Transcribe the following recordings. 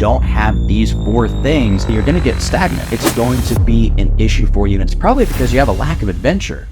don't have these four things, you're going to get stagnant. It's going to be an issue for you, and it's probably because you have a lack of adventure.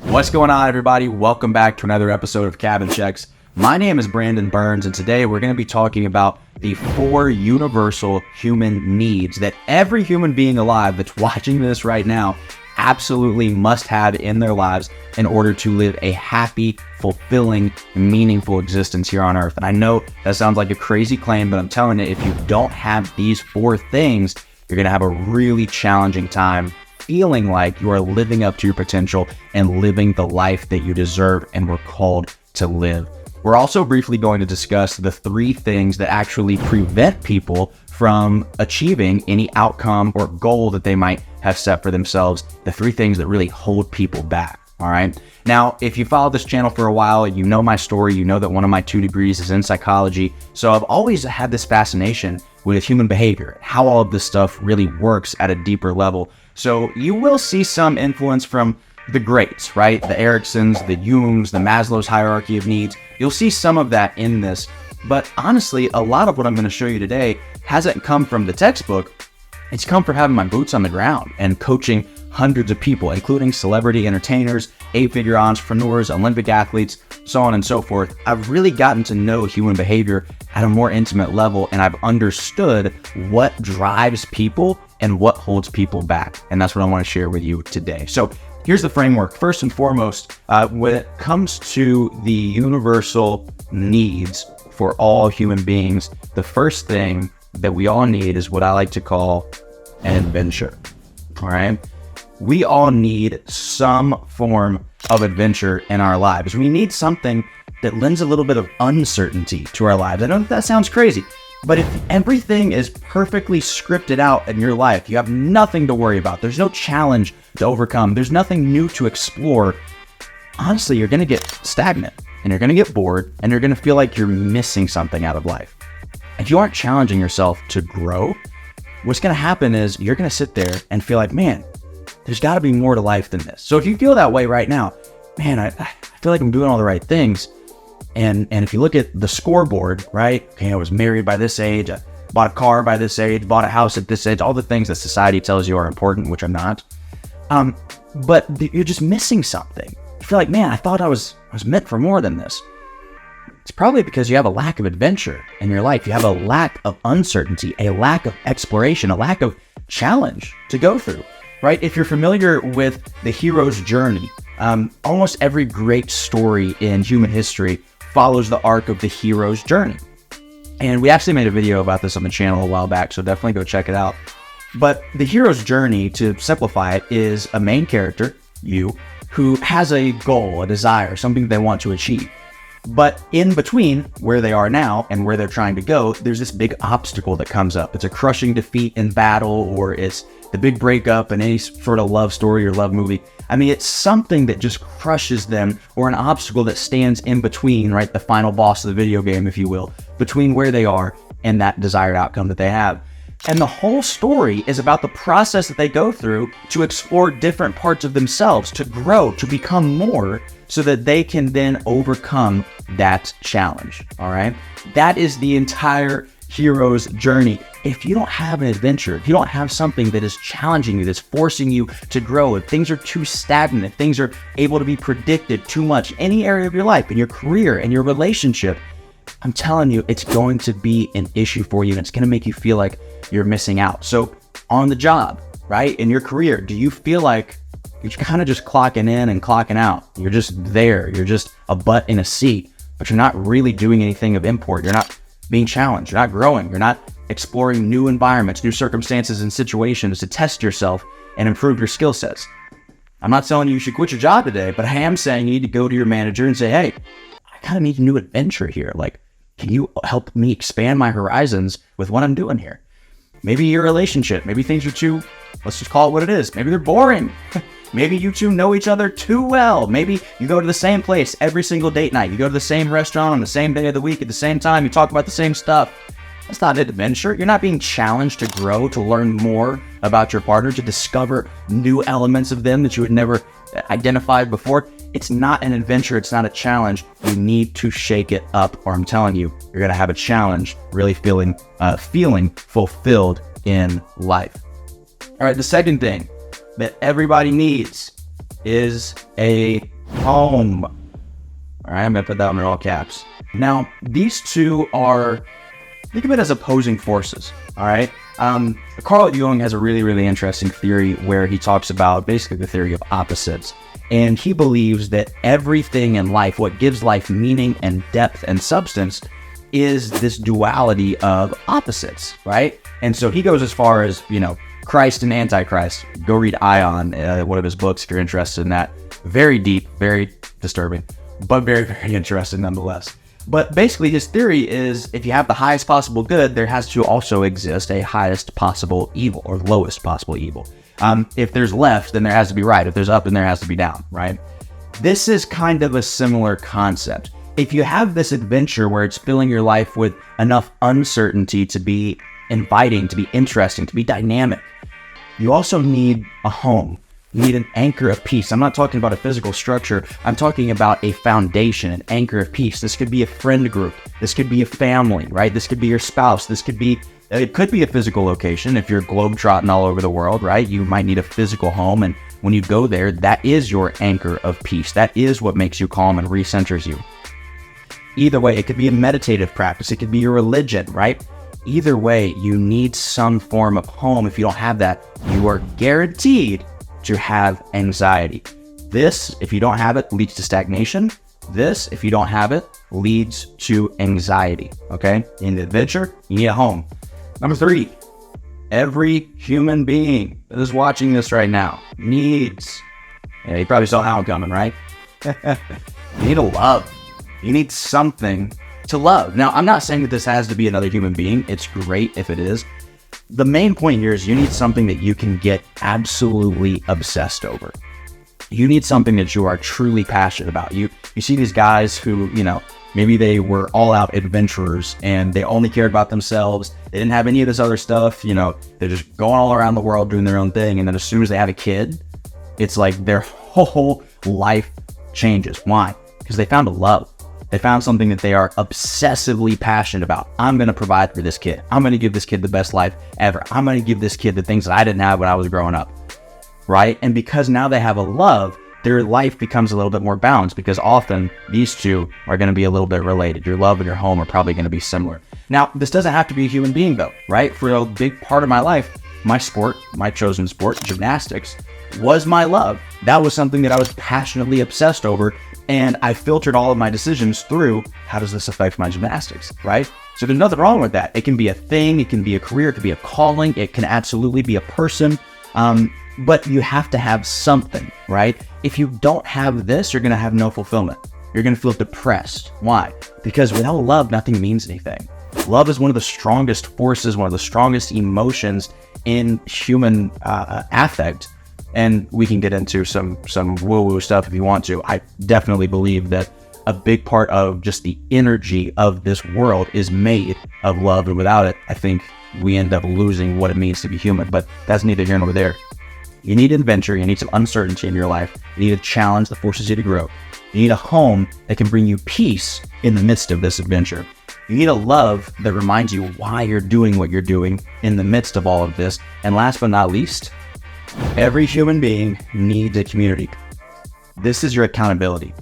What's going on, everybody? Welcome back to another episode of Cabin Checks. My name is Brandon Burns, and today we're going to be talking about the 4 universal human needs that every human being alive that's watching this right now absolutely must have in their lives in order to live a happy, fulfilling, meaningful existence here on Earth. And I know that sounds like a crazy claim, but I'm telling you, if you don't have these 4 things, you're going to have a really challenging time feeling like you are living up to your potential and living the life that you deserve and were called to live. We're also briefly going to discuss the 3 things that actually prevent people from achieving any outcome or goal that they might have set for themselves, the 3 things that really hold people back. All right. Now, if you follow this channel for a while, you know my story, you know that one of my 2 degrees is in psychology. So I've always had this fascination with human behavior, how all of this stuff really works at a deeper level. So you will see some influence from the greats, right? The Eriksons, the Jungs, the Maslow's hierarchy of needs. You'll see some of that in this. But honestly, a lot of what I'm going to show you today hasn't come from the textbook. It's come from having my boots on the ground and coaching hundreds of people, including celebrity entertainers, 8-figure entrepreneurs, Olympic athletes, so on and so forth. I've really gotten to know human behavior at a more intimate level, and I've understood what drives people and what holds people back. And that's what I want to share with you today. So here's the framework. First and foremost, when it comes to the universal needs for all human beings, the first thing that we all need is what I like to call an adventure. All right. We all need some form of adventure in our lives. We need something that lends a little bit of uncertainty to our lives. I know that sounds crazy, but if everything is perfectly scripted out in your life, you have nothing to worry about, there's no challenge to overcome, there's nothing new to explore, honestly, you're going to get stagnant and you're going to get bored and you're going to feel like you're missing something out of life. If you aren't challenging yourself to grow, what's going to happen is you're going to sit there and feel like, man, there's got to be more to life than this. So if you feel that way right now, man, I feel like I'm doing all the right things. And if you look at the scoreboard, right? Okay, I was married by this age, I bought a car by this age, bought a house at this age, all the things that society tells you are important, which I'm not. But you're just missing something. You feel like, man, I thought I was meant for more than this. It's probably because you have a lack of adventure in your life. You have a lack of uncertainty, a lack of exploration, a lack of challenge to go through, right? If you're familiar with the hero's journey, almost every great story in human history follows the arc of the hero's journey. And we actually made a video about this on the channel a while back, so definitely go check it out. But the hero's journey, to simplify it, is a main character, you, who has a goal, a desire, something they want to achieve. But in between where they are now and where they're trying to go, there's this big obstacle that comes up. It's a crushing defeat in battle, or it's the big breakup in any sort of love story or love movie. I mean, it's something that just crushes them, or an obstacle that stands in between, right? The final boss of the video game, if you will, between where they are and that desired outcome that they have. And the whole story is about the process that they go through to explore different parts of themselves, to grow, to become more, so that they can then overcome that challenge. All right. That is the entire hero's journey. If you don't have an adventure, if you don't have something that is challenging you, that's forcing you to grow, if things are too stagnant, if things are able to be predicted too much, any area of your life, in your career, in your relationship, I'm telling you, it's going to be an issue for you, and it's going to make you feel like you're missing out. So on the job, right, in your career, do you feel like you're kind of just clocking in and clocking out? You're just there. You're just a butt in a seat, but you're not really doing anything of import. You're not being challenged. You're not growing. You're not exploring new environments, new circumstances and situations to test yourself and improve your skill sets. I'm not telling you you should quit your job today, but I am saying you need to go to your manager and say, hey, I kind of need a new adventure here. Like, can you help me expand my horizons with what I'm doing here? Maybe your relationship, maybe things are too, let's just call it what it is. Maybe they're boring. Maybe you two know each other too well. Maybe you go to the same place every single date night. You go to the same restaurant on the same day of the week at the same time. You talk about the same stuff. That's not an adventure. You're not being challenged to grow, to learn more about your partner, to discover new elements of them that you had never identified before. It's not an adventure. It's not a challenge. You need to shake it up, or I'm telling you, you're going to have a challenge really feeling fulfilled in life. All right, the second thing that everybody needs is a home. All right, I'm going to put that one in all caps. Now, these two are, think of it as opposing forces, all right? Carl Jung has a really, really interesting theory where he talks about basically the theory of opposites. And he believes that everything in life, what gives life meaning and depth and substance, is this duality of opposites, right? And so he goes as far as, Christ and Antichrist. Go read Ion, one of his books, if you're interested in that. Very deep, very disturbing, but very, very interesting nonetheless. But basically his theory is if you have the highest possible good, there has to also exist a highest possible evil, or lowest possible evil. If there's left, then there has to be right. If there's up, then there has to be down, right? This is kind of a similar concept. If you have this adventure where it's filling your life with enough uncertainty to be inviting, to be interesting, to be dynamic, you also need a home. You need an anchor of peace. I'm not talking about a physical structure. I'm talking about a foundation, an anchor of peace. This could be a friend group. This could be a family, right? This could be your spouse. It could be a physical location. If you're globetrotting all over the world, right? You might need a physical home. And when you go there, that is your anchor of peace. That is what makes you calm and recenters you. Either way, it could be a meditative practice. It could be your religion, right? Either way, you need some form of home. If you don't have that, you are guaranteed to have anxiety. This, if you don't have it, leads to stagnation. This, if you don't have it, leads to anxiety, okay? In the adventure, you need a home. Number 3, every human being that is watching this right now needs, you probably saw how I'm coming, right? You need a love. You need something to love. Now, I'm not saying that this has to be another human being. It's great if it is. The main point here is you need something that you can get absolutely obsessed over. You need something that you are truly passionate about. You see these guys who, maybe they were all out adventurers and they only cared about themselves. They didn't have any of this other stuff. They're just going all around the world doing their own thing. And then as soon as they have a kid, it's like their whole life changes. Why? Because they found a love. They found something that they are obsessively passionate about. I'm going to provide for this kid. I'm going to give this kid the best life ever. I'm going to give this kid the things that I didn't have when I was growing up, right? And because now they have a love, their life becomes a little bit more balanced because often these two are going to be a little bit related. Your love and your home are probably going to be similar. Now, this doesn't have to be a human being though, right? For a big part of my life, my sport, my chosen sport, gymnastics, was my love. That was something that I was passionately obsessed over. And I filtered all of my decisions through, how does this affect my gymnastics, right? So there's nothing wrong with that. It can be a thing, it can be a career, it can be a calling, it can absolutely be a person, but you have to have something, right? If you don't have this, you're gonna have no fulfillment. You're gonna feel depressed. Why? Because without love, nothing means anything. Love is one of the strongest forces, one of the strongest emotions in human affect. And we can get into some woo-woo stuff if you want to. I definitely believe that a big part of just the energy of this world is made of love. And without it, I think we end up losing what it means to be human. But that's neither here nor there. You need adventure. You need some uncertainty in your life. You need a challenge that forces you to grow. You need a home that can bring you peace in the midst of this adventure. You need a love that reminds you why you're doing what you're doing in the midst of all of this. And last but not least, every human being needs a community. This is your accountability.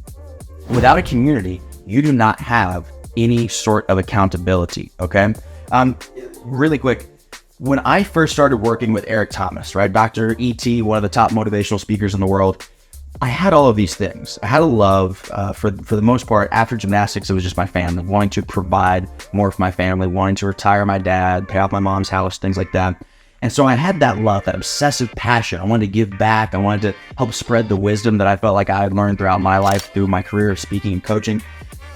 Without a community, you do not have any sort of accountability, okay? Really quick, when I first started working with Eric Thomas, right? Dr. E.T., one of the top motivational speakers in the world, I had all of these things. I had a love, for the most part, after gymnastics, it was just my family, wanting to provide more for my family, wanting to retire my dad, pay off my mom's house, things like that. And so I had that love, that obsessive passion. I wanted to give back. I wanted to help spread the wisdom that I felt like I had learned throughout my life through my career of speaking and coaching.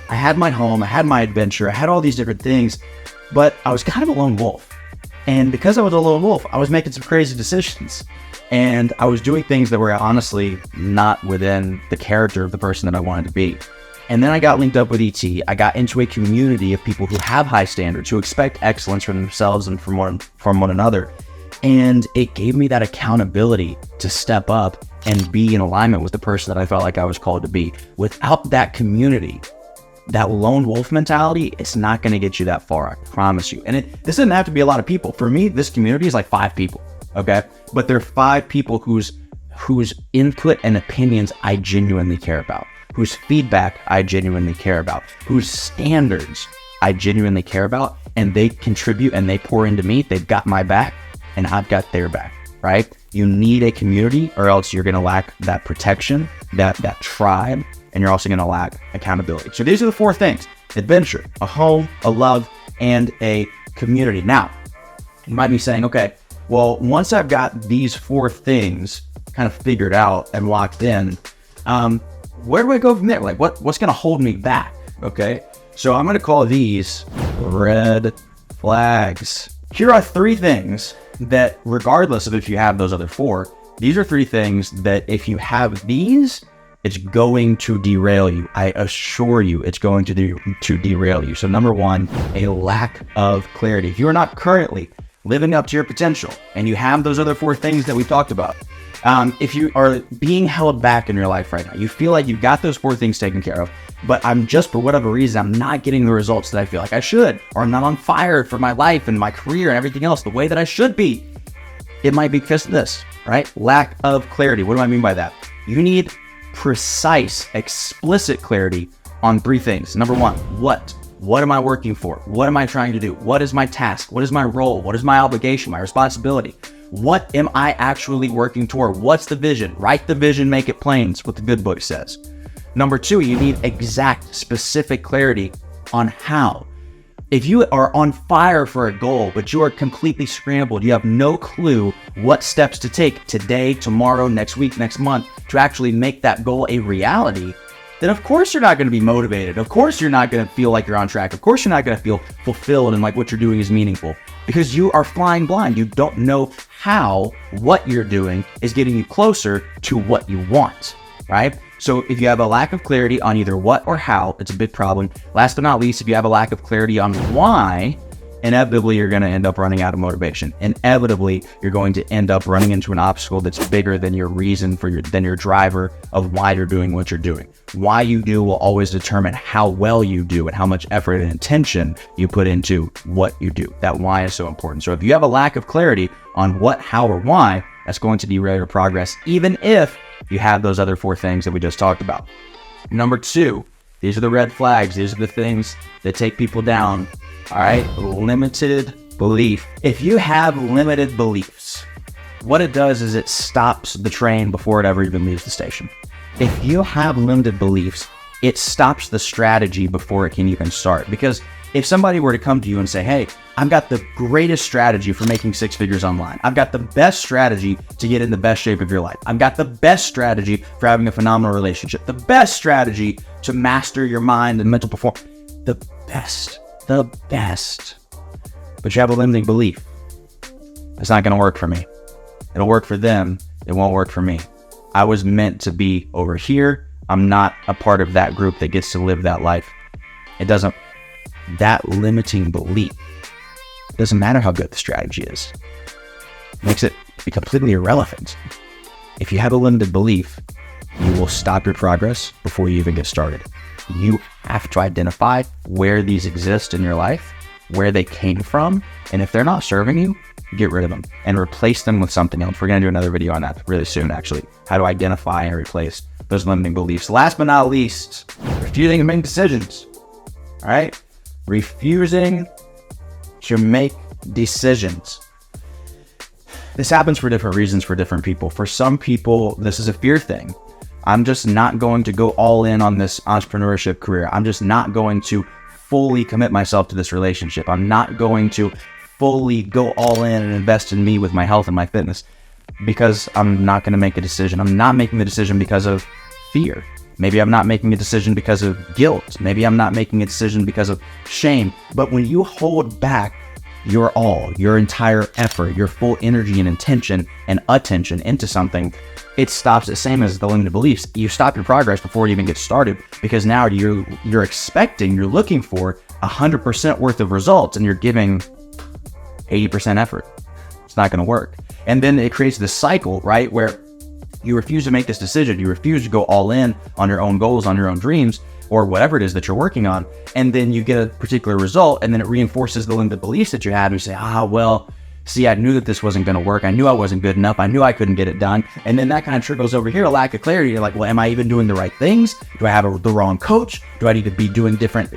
I had my home, I had my adventure, I had all these different things, but I was kind of a lone wolf. And because I was a lone wolf, I was making some crazy decisions. And I was doing things that were honestly not within the character of the person that I wanted to be. And then I got linked up with ET. I got into a community of people who have high standards, who expect excellence from themselves and from one another. And it gave me that accountability to step up and be in alignment with the person that I felt like I was called to be. Without that community, that lone wolf mentality, it's not going to get you that far, I promise you. And this doesn't have to be a lot of people. For me, this community is like 5 people, okay? But they're 5 people whose input and opinions I genuinely care about, whose feedback I genuinely care about, whose standards I genuinely care about, and they contribute and they pour into me. They've got my back and I've got their back, right? You need a community or else you're going to lack that protection, that tribe, and you're also going to lack accountability. So these are the 4 things: adventure, a home, a love, and a community. Now, you might be saying, okay, well, once I've got these 4 things kind of figured out and locked in, where do I go from there? Like what's going to hold me back? Okay. So I'm going to call these red flags. Here are 3 things that, regardless of if you have those other 4, these are 3 things that if you have these, it's going to derail you. I assure you, it's going to derail you. So number 1, a lack of clarity. If you are not currently living up to your potential and you have those other 4 things that we talked about, if you are being held back in your life right now, you feel like you've got those 4 things taken care of, but I'm just, for whatever reason, I'm not getting the results that I feel like I should, or I'm not on fire for my life and my career and everything else the way that I should be. It might be because of this, right? Lack of clarity. What do I mean by that? You need precise, explicit clarity on 3 things. Number 1, what am I working for? What am I trying to do? What is my task? What is my role? What is my obligation, my responsibility? What am I actually working toward? What's the vision? Write the vision, make it plain. It's what the good book says. Number 2, you need exact, specific clarity on how. If you are on fire for a goal, but you are completely scrambled, you have no clue what steps to take today, tomorrow, next week, next month to actually make that goal a reality, then of course you're not going to be motivated. Of course you're not going to feel like you're on track. Of course you're not going to feel fulfilled and like what you're doing is meaningful, because you are flying blind. You don't know how what you're doing is getting you closer to what you want, right? So if you have a lack of clarity on either what or how, it's a big problem. Last but not least, if you have a lack of clarity on why, inevitably you're going to end up running out of motivation. Inevitably, you're going to end up running into an obstacle that's bigger than your reason than your driver of why you're doing what you're doing. Why you do will always determine how well you do and how much effort and attention you put into what you do. That why is so important. So if you have a lack of clarity on what, how, or why, that's going to derail your progress, even if you have those other 4 things that we just talked about. Number 2, these are the red flags. These are the things that take people down. All right, limited belief. If you have limited beliefs, what it does is it stops the train before it ever even leaves the station. If you have limited beliefs, it stops the strategy before it can even start. Because if somebody were to come to you and say, hey, I've got the greatest strategy for making 6 figures online. I've got the best strategy to get in the best shape of your life. I've got the best strategy for having a phenomenal relationship. The best strategy to master your mind and mental performance. The best. But you have a limiting belief. It's not going to work for me. It'll work for them. It won't work for me. I was meant to be over here. I'm not a part of that group that gets to live that life. That limiting belief, doesn't matter how good the strategy is. It makes it be completely irrelevant. If you have a limited belief, you will stop your progress before you even get started. You have to identify where these exist in your life, where they came from, and if they're not serving you, get rid of them and replace them with something else. We're going to do another video on that really soon, actually. How to identify and replace those limiting beliefs. Last but not least, refusing to make decisions. All right? Refusing to make decisions. This happens for different reasons for different people. For some people, this is a fear thing. I'm just not going to go all in on this entrepreneurship career. I'm just not going to fully commit myself to this relationship. I'm not going to fully go all in and invest in me with my health and my fitness because I'm not going to make a decision. I'm not making the decision because of fear. Maybe I'm not making a decision because of guilt. Maybe I'm not making a decision because of shame. But when you hold back your all, your entire effort, your full energy and intention and attention into something, it stops the same as the limited beliefs. You stop your progress before it even gets started, because now you're looking for 100% worth of results, and you're giving 80% effort. It's not going to work. And then it creates this cycle, right, where you refuse to make this decision. You refuse to go all in on your own goals, on your own dreams, or whatever it is that you're working on. And then you get a particular result, and then it reinforces the limited beliefs that you had. And you say, well, see, I knew that this wasn't going to work. I knew I wasn't good enough. I knew I couldn't get it done. And then that kind of trickles over here, a lack of clarity. You're like, well, am I even doing the right things? Do I have the wrong coach? Do I need to be doing different,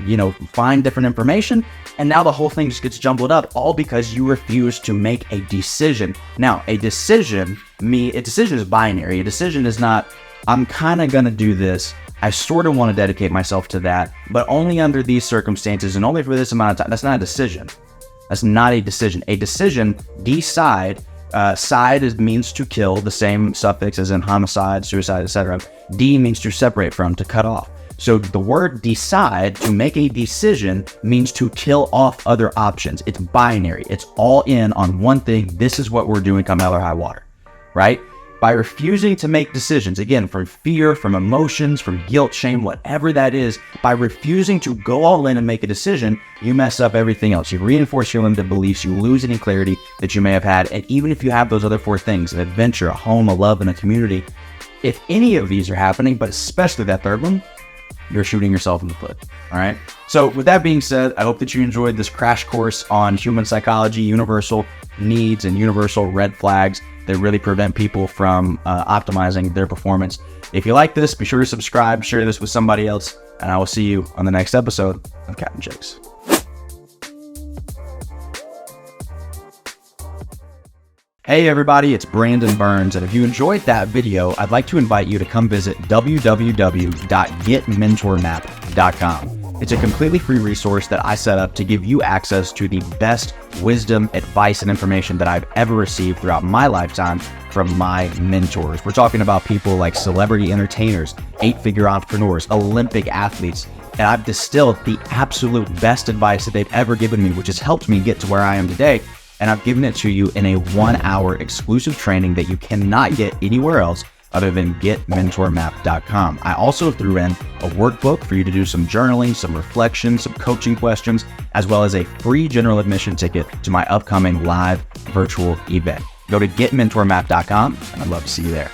find different information? And now the whole thing just gets jumbled up, all because you refuse to make a decision. Now, a decision is binary. A decision is not, I'm kind of going to do this. I sort of want to dedicate myself to that, but only under these circumstances and only for this amount of time. That's not a decision. That's not a decision. A decision, decide, side means to kill, the same suffix as in homicide, suicide, etc. D means to separate from, to cut off. So the word decide, to make a decision, means to kill off other options. It's binary. It's all in on one thing. This is what we're doing come hell or high water, right? By refusing to make decisions, again, from fear, from emotions, from guilt, shame, whatever that is, by refusing to go all in and make a decision, you mess up everything else. You reinforce your limited beliefs, you lose any clarity that you may have had. And even if you have those other four things, an adventure, a home, a love, and a community, if any of these are happening, but especially that third one, you're shooting yourself in the foot. All right. So with that being said, I hope that you enjoyed this crash course on human psychology, universal needs, and universal red flags that really prevent people from optimizing their performance. If you like this, be sure to subscribe, share this with somebody else, and I will see you on the next episode of Captain Chicks. Hey everybody, it's Brandon Burns, and if you enjoyed that video, I'd like to invite you to come visit www.getmentormap.com. It's a completely free resource that I set up to give you access to the best wisdom, advice, and information that I've ever received throughout my lifetime from my mentors. We're talking about people like celebrity entertainers, 8-figure entrepreneurs, Olympic athletes, and I've distilled the absolute best advice that they've ever given me, which has helped me get to where I am today. And I've given it to you in a 1-hour exclusive training that you cannot get anywhere else other than getmentormap.com. I also threw in a workbook for you to do some journaling, some reflection, some coaching questions, as well as a free general admission ticket to my upcoming live virtual event. Go to getmentormap.com, and I'd love to see you there.